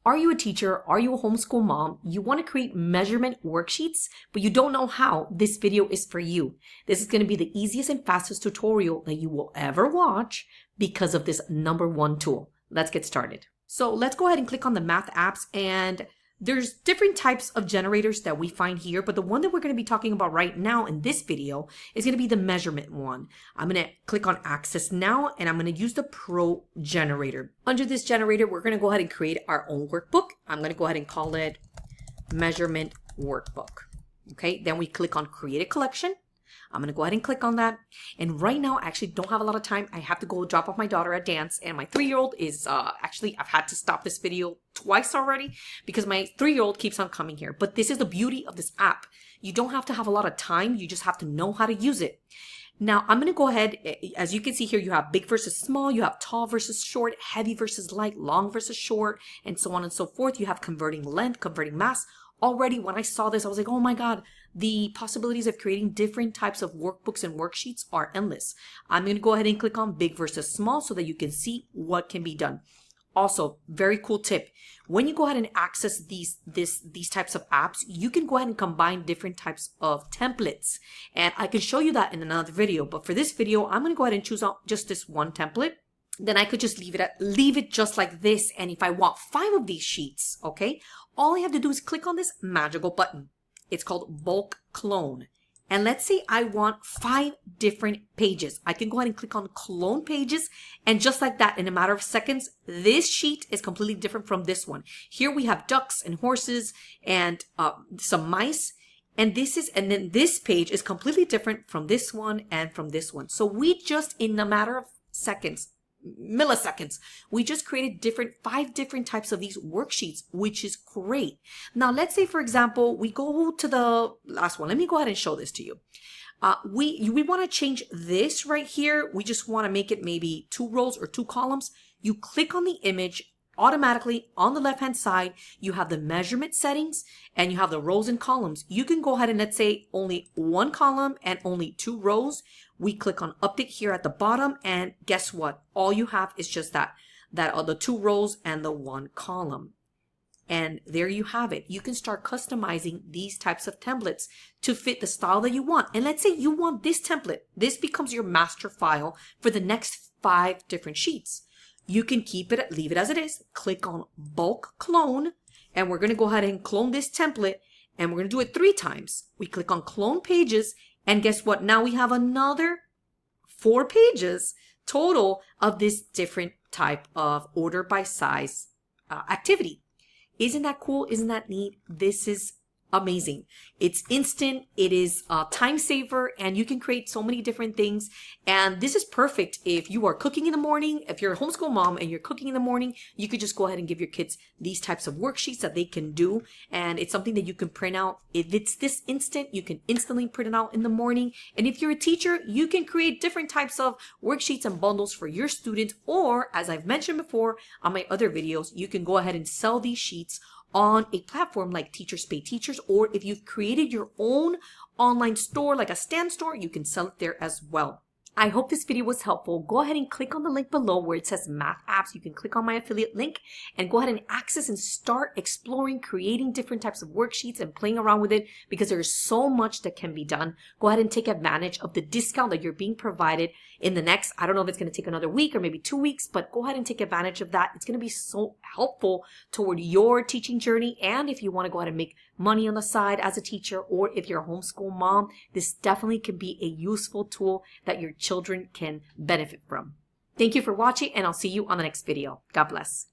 Are you a teacher? Are you a homeschool mom? You want to create measurement worksheets, but you don't know how? This video is for you. This is going to be the easiest and fastest tutorial that you will ever watch because of this #1 tool. Let's get started. So let's go ahead and click on the math apps, and there's different types of generators that we find here, but the one that we're going to be talking about right now in this video is going to be the measurement one. I'm going to click on Access Now, and I'm going to use the Pro generator. Under this generator, we're going to go ahead and create our own workbook. I'm going to go ahead and call it Measurement Workbook. Okay, then we click on Create a Collection. I'm going to go ahead and click on that. And right now, I actually don't have a lot of time. I have to go drop off my daughter at dance. And my 3-year-old is actually, I've had to stop this video twice already because my 3-year-old keeps on coming here. But this is the beauty of this app. You don't have to have a lot of time. You just have to know how to use it. Now, I'm going to go ahead. As you can see here, you have big versus small. You have tall versus short, heavy versus light, long versus short, and so on and so forth. You have converting length, converting mass. Already, when I saw this, I was like, oh my God, the possibilities of creating different types of workbooks and worksheets are endless. I'm going to go ahead and click on big versus small so that you can see what can be done. Also, very cool tip. When you go ahead and access these types of apps, you can go ahead and combine different types of templates. And I can show you that in another video. But for this video, I'm going to go ahead and choose out just this one template. Then I could just leave it just like this. And if I want 5 of these sheets, okay, all I have to do is click on this magical button. It's called bulk clone. And let's say I want 5 different pages. I can go ahead and click on clone pages. And just like that, in a matter of seconds, this sheet is completely different from this one. Here we have ducks and horses and some mice. And then this page is completely different from this one and from this one. So we just, in a matter of seconds, milliseconds, we just created 5 different types of these worksheets, which is great. Now, let's say, for example, we go to the last one. Let me go ahead and show this to you. We want to change this right here. We just want to make it maybe 2 rows or 2 columns. You click on the image. Automatically on the left hand side, you have the measurement settings and you have the rows and columns. You can go ahead and, let's say, only 1 column and only 2 rows. We click on update here at the bottom, and guess what? All you have is just that are the 2 rows and the 1 column. And there you have it. You can start customizing these types of templates to fit the style that you want. And let's say you want this template. This becomes your master file for the next 5 different sheets. You can leave it as it is. Click on bulk clone, and we're going to go ahead and clone this template, and we're going to do it 3 times. We click on clone pages, and guess what? Now we have another 4 pages total of this different type of order by size activity. Isn't that cool? Isn't that neat? This is amazing. It's instant. It is a time saver, and you can create so many different things. And this is perfect if you are cooking in the morning. If you're a homeschool mom and you're cooking in the morning, you could just go ahead and give your kids these types of worksheets that they can do. And it's something that you can print out. If it's this instant, you can instantly print it out in the morning. And if you're a teacher, you can create different types of worksheets and bundles for your students. Or, as I've mentioned before on my other videos, you can go ahead and sell these sheets on a platform like Teachers Pay Teachers, or if you've created your own online store like a Stan store, you can sell it there as well. I hope this video was helpful. Go ahead and click on the link below where it says math apps. You can click on my affiliate link and go ahead and access and start exploring, creating different types of worksheets and playing around with it, because there's so much that can be done. Go ahead and take advantage of the discount that you're being provided in the next, I don't know if it's going to take another week or maybe 2 weeks, but go ahead and take advantage of that. It's going to be so helpful toward your teaching journey. And if you want to go ahead and make money on the side as a teacher, or if you're a homeschool mom, this definitely can be a useful tool that your children can benefit from. Thank you for watching, and I'll see you on the next video. God bless.